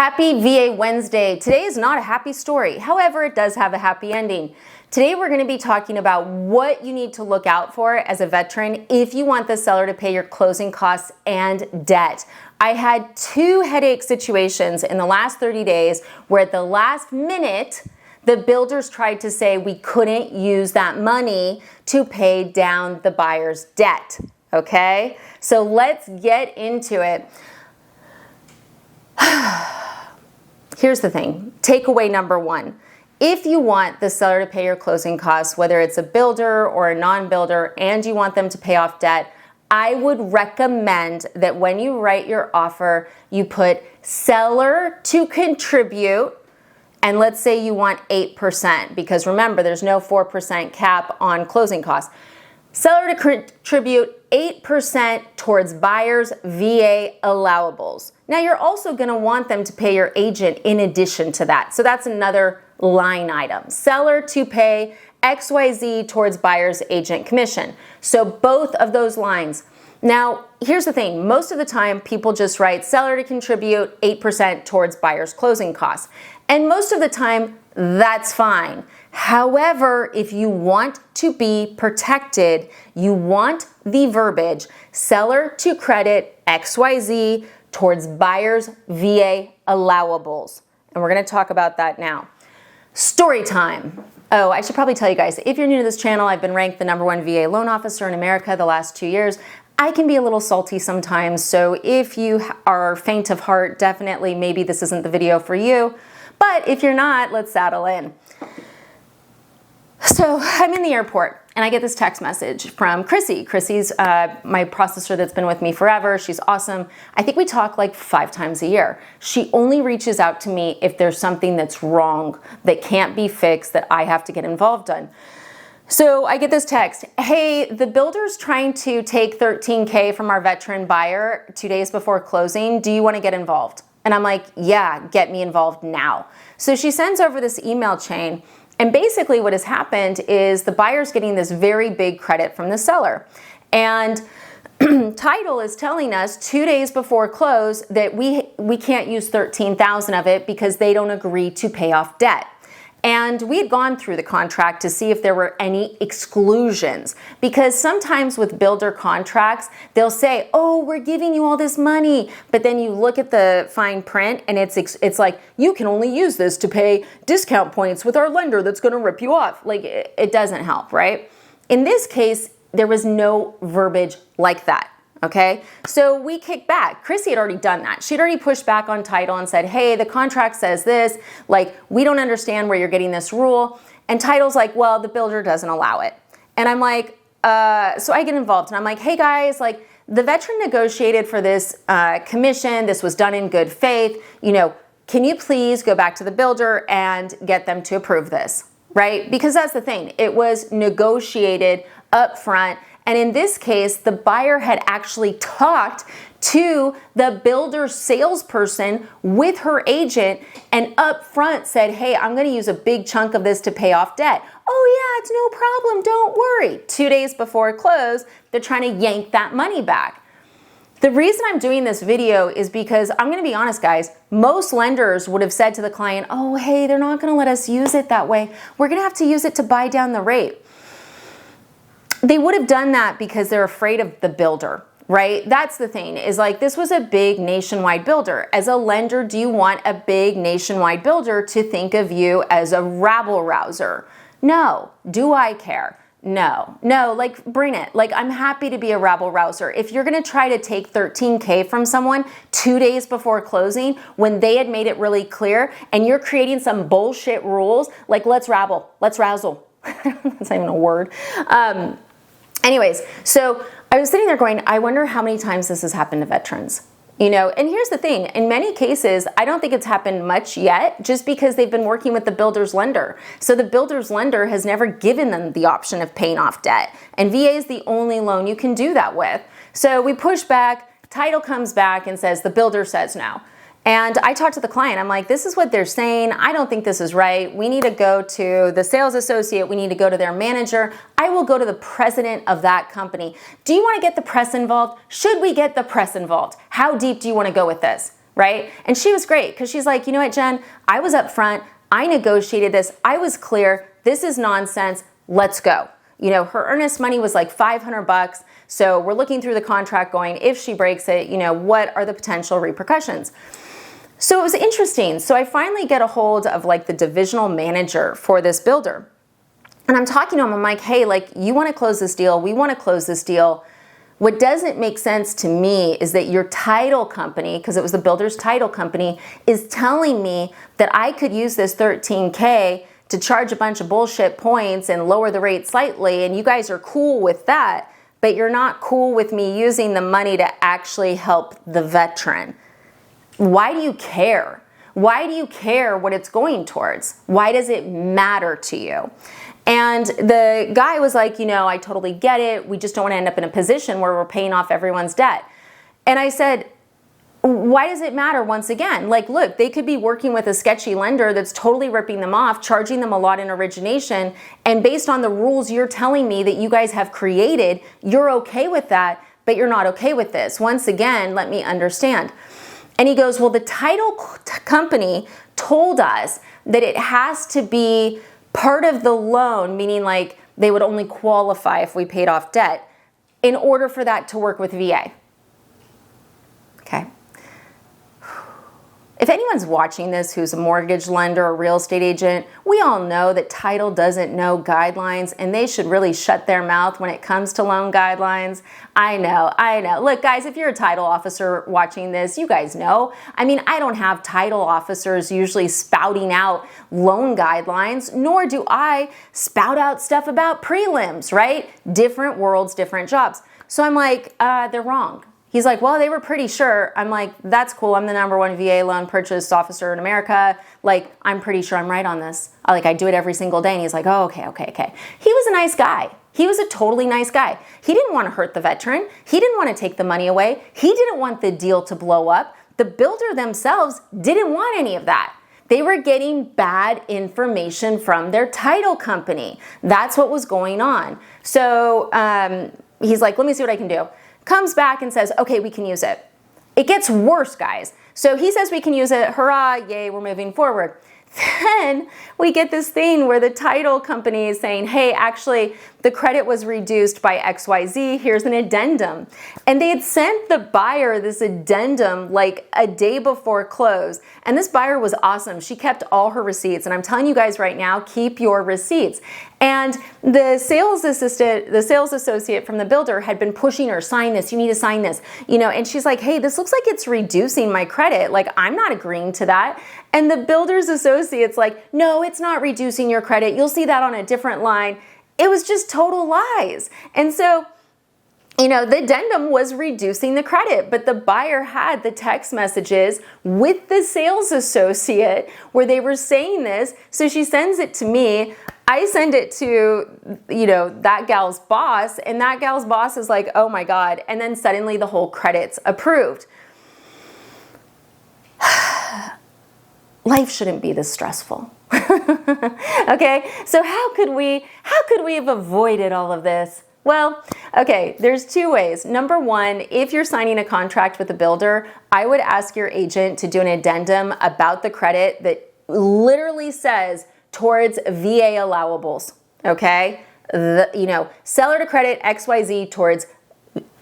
Happy VA Wednesday. Today is not a happy story. However, it does have a happy ending. Today we're going to be talking about what you need to look out for as a veteran if you want the seller to pay your closing costs and debt. I had two headache situations in the last 30 days where at the last minute, the builders tried to say we couldn't use that money to pay down the buyer's debt. Okay? So let's get into it. Here's the thing, takeaway number one. If you want the seller to pay your closing costs, whether it's a builder or a non-builder, and you want them to pay off debt, I would recommend that when you write your offer, you put seller to contribute, and let's say you want 8%, because remember, there's no 4% cap on closing costs. Seller to contribute 8% towards buyer's VA allowables. Now you're also going to want them to pay your agent in addition to that. So that's another line item. Seller to pay XYZ towards buyer's agent commission. So both of those lines. Now, here's the thing. Most of the time, people just write seller to contribute 8% towards buyer's closing costs. And most of the time, that's fine. However, if you want to be protected, you want the verbiage seller to credit XYZ towards buyer's VA allowables. And we're going to talk about that now. Story time. Oh, I should probably tell you guys, if you're new to this channel, I've been ranked the #1 VA loan officer in America the last 2 years. I can be a little salty sometimes, so if you are faint of heart, definitely maybe this isn't the video for you. But if you're not, let's saddle in. So I'm in the airport and I get this text message from Chrissy. Chrissy's my processor that's been with me forever. She's awesome. I think we talk like 5 times a year. She only reaches out to me if there's something that's wrong that can't be fixed that I have to get involved in. So I get this text, hey, the builder's trying to take $13K from our veteran buyer 2 days before closing. Do you want to get involved? And I'm like, yeah, get me involved now. So she sends over this email chain. And basically what has happened is the buyer's getting this very big credit from the seller. And title is telling us 2 days before close that we can't use $13,000 of it because they don't agree to pay off debt. And we had gone through the contract to see if there were any exclusions, because sometimes with builder contracts, they'll say, oh, we're giving you all this money. But then you look at the fine print and it's like, you can only use this to pay discount points with our lender that's going to rip you off. Like it doesn't help, right? In this case, there was no verbiage like that. Okay, so we kicked back. Chrissy had already done that. She'd already pushed back on title and said, hey, the contract says this, like, we don't understand where you're getting this rule. And title's like, well, the builder doesn't allow it. And I'm like, so I get involved and I'm like, hey guys, like the veteran negotiated for this commission. This was done in good faith. You know, can you please go back to the builder and get them to approve this, right? Because that's the thing. It was negotiated up front. And in this case, the buyer had actually talked to the builder's salesperson with her agent and up front said, hey, I'm going to use a big chunk of this to pay off debt. Oh yeah, it's no problem. Don't worry. 2 days before close, they're trying to yank that money back. The reason I'm doing this video is because I'm going to be honest, guys, most lenders would have said to the client, oh, hey, they're not going to let us use it that way. We're going to have to use it to buy down the rate. They would have done that because they're afraid of the builder, right? That's the thing, is like this was a big nationwide builder. As a lender, do you want a big nationwide builder to think of you as a rabble rouser? No. Do I care? No. No, like bring it. Like I'm happy to be a rabble rouser. If you're going to try to take $13K from someone 2 days before closing when they had made it really clear and you're creating some bullshit rules, like let's rabble, let's razzle. That's not even a word. Anyways, so I was sitting there going, I wonder how many times this has happened to veterans. You know, and here's the thing, in many cases, I don't think it's happened much yet just because they've been working with the builder's lender. So the builder's lender has never given them the option of paying off debt. And VA is the only loan you can do that with. So we push back, title comes back and says the builder says no. And I talked to the client, I'm like, this is what they're saying. I don't think this is right. We need to go to the sales associate. We need to go to their manager. I will go to the president of that company. Do you want to get the press involved? Should we get the press involved? How deep do you want to go with this? right? And she was great because she's like, you know what, Jen, I was up front. I negotiated this. I was clear. This is nonsense. Let's go. You know, her earnest money was like $500. So we're looking through the contract going, if she breaks it, you know, what are the potential repercussions? So it was interesting. So I finally get a hold of like the divisional manager for this builder. And I'm talking to him, I'm like, hey, like, you want to close this deal? We want to close this deal. What doesn't make sense to me is that your title company, because it was the builder's title company, is telling me that I could use this $13K to charge a bunch of bullshit points and lower the rate slightly, and you guys are cool with that, but you're not cool with me using the money to actually help the veteran. Why do you care? Why do you care what it's going towards? Why does it matter to you? And the guy was like, you know, I totally get it. We just don't want to end up in a position where we're paying off everyone's debt. And I said, why does it matter once again? Like, look, they could be working with a sketchy lender that's totally ripping them off, charging them a lot in origination. And based on the rules you're telling me that you guys have created, you're okay with that, but you're not okay with this. Once again, let me understand. And he goes, well, the title company told us that it has to be part of the loan, meaning like they would only qualify if we paid off debt, in order for that to work with VA. Okay. If anyone's watching this who's a mortgage lender or real estate agent, we all know that title doesn't know guidelines and they should really shut their mouth when it comes to loan guidelines. I know. Look, guys, if you're a title officer watching this, you guys know. I mean, I don't have title officers usually spouting out loan guidelines, nor do I spout out stuff about prelims, right? Different worlds, different jobs. So I'm like, they're wrong. He's like, well, they were pretty sure. I'm like, that's cool. I'm the #1 VA loan purchase officer in America. Like, I'm pretty sure I'm right on this. I do it every single day. And he's like, oh, okay. He was a nice guy. He was a totally nice guy. He didn't want to hurt the veteran. He didn't want to take the money away. He didn't want the deal to blow up. The builder themselves didn't want any of that. They were getting bad information from their title company. That's what was going on. So he's like, let me see what I can do. Comes back and says, okay, we can use it. It gets worse, guys. So he says we can use it. Hurrah, yay, we're moving forward. Then we get this thing where the title company is saying, hey, actually, the credit was reduced by XYZ. Here's an addendum. And they had sent the buyer this addendum like a day before close. And this buyer was awesome. She kept all her receipts. And I'm telling you guys right now, keep your receipts. And the sales associate from the builder had been pushing her, sign this, you need to sign this, you know, and she's like, hey, this looks like it's reducing my credit. Like, I'm not agreeing to that. And the builder's associate's like, no, it's not reducing your credit. You'll see that on a different line. It was just total lies. And so, you know, the addendum was reducing the credit, but the buyer had the text messages with the sales associate where they were saying this. So she sends it to me. I send it to, you know, that gal's boss, and that gal's boss is like, oh my God. And then suddenly the whole credit's approved. Life shouldn't be this stressful. Okay, so how could we have avoided all of this? Well, okay, there's two ways. Number one, if you're signing a contract with a builder, I would ask your agent to do an addendum about the credit that literally says towards VA allowables, okay? Seller to credit XYZ towards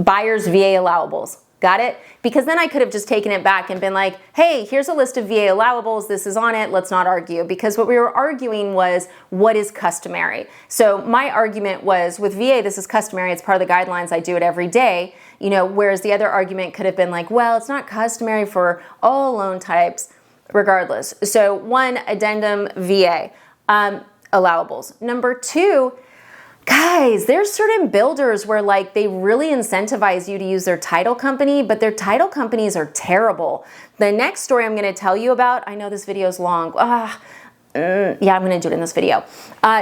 buyer's VA allowables. Got it? Because then I could have just taken it back and been like, hey, here's a list of VA allowables. This is on it. Let's not argue. Because what we were arguing was what is customary. So my argument was with VA, this is customary. It's part of the guidelines. I do it every day. You know, whereas the other argument could have been like, well, it's not customary for all loan types regardless. So one, addendum VA allowables. Number two, guys, there's certain builders where like they really incentivize you to use their title company, but their title companies are terrible. The next story I'm going to tell you about, I know this video is long. Yeah, I'm going to do it in this video.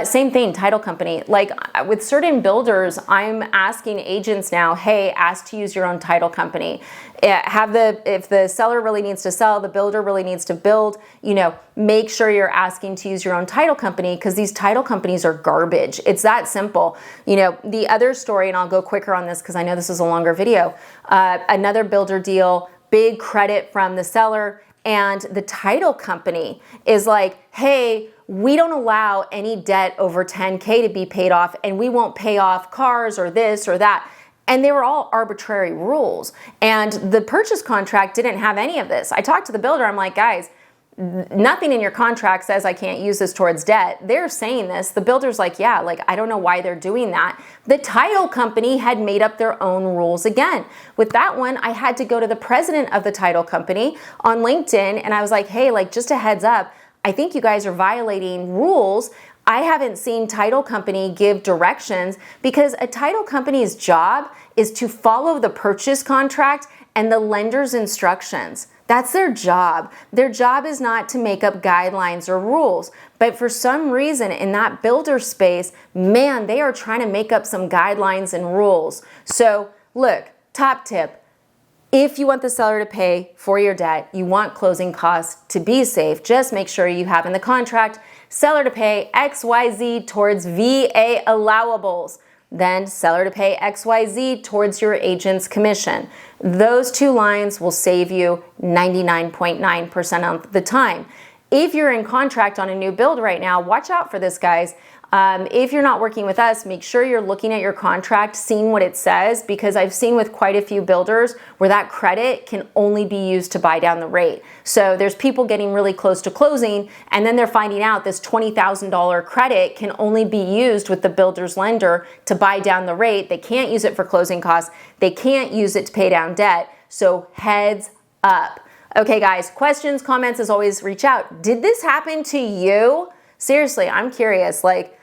Same thing, title company. Like with certain builders, I'm asking agents now, hey, ask to use your own title company. If the seller really needs to sell, the builder really needs to build, you know, make sure you're asking to use your own title company because these title companies are garbage. It's that simple. You know, the other story, and I'll go quicker on this because I know this is a longer video, another builder deal, big credit from the seller, and the title company is like, hey, we don't allow any debt over 10K to be paid off, and we won't pay off cars or this or that. And they were all arbitrary rules. And the purchase contract didn't have any of this. I talked to the builder, I'm like, guys, nothing in your contract says I can't use this towards debt. They're saying this. The builder's like, yeah, like, I don't know why they're doing that. The title company had made up their own rules again. With that one, I had to go to the president of the title company on LinkedIn, and I was like, hey, like, just a heads up, I think you guys are violating rules. I haven't seen title company give directions, because a title company's job is to follow the purchase contract and the lender's instructions. That's their job. Their job is not to make up guidelines or rules. But for some reason in that builder space, man, they are trying to make up some guidelines and rules. So look, top tip. If you want the seller to pay for your debt, you want closing costs to be safe, just make sure you have in the contract, seller to pay XYZ towards VA allowables. Then seller to pay XYZ towards your agent's commission. Those two lines will save you 99.9% of the time. If you're in contract on a new build right now, watch out for this, guys. If you're not working with us, make sure you're looking at your contract, seeing what it says, because I've seen with quite a few builders where that credit can only be used to buy down the rate. So there's people getting really close to closing, and then they're finding out this $20,000 credit can only be used with the builder's lender to buy down the rate. They can't use it for closing costs. They can't use it to pay down debt. So heads up. Okay, guys, questions, comments, as always, reach out. Did this happen to you? Seriously, I'm curious. Like,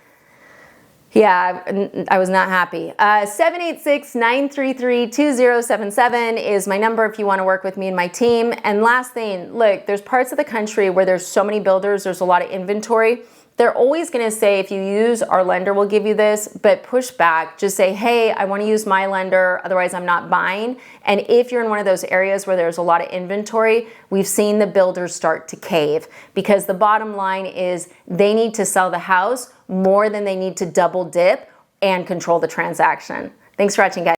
yeah, I was not happy. 786-933-2077 is my number if you want to work with me and my team. And last thing, look, there's parts of the country where there's so many builders, there's a lot of inventory. They're always going to say, if you use our lender, we'll give you this, but push back. Just say, hey, I want to use my lender, otherwise I'm not buying. And if you're in one of those areas where there's a lot of inventory, we've seen the builders start to cave, because the bottom line is they need to sell the house more than they need to double dip and control the transaction. Thanks for watching, guys.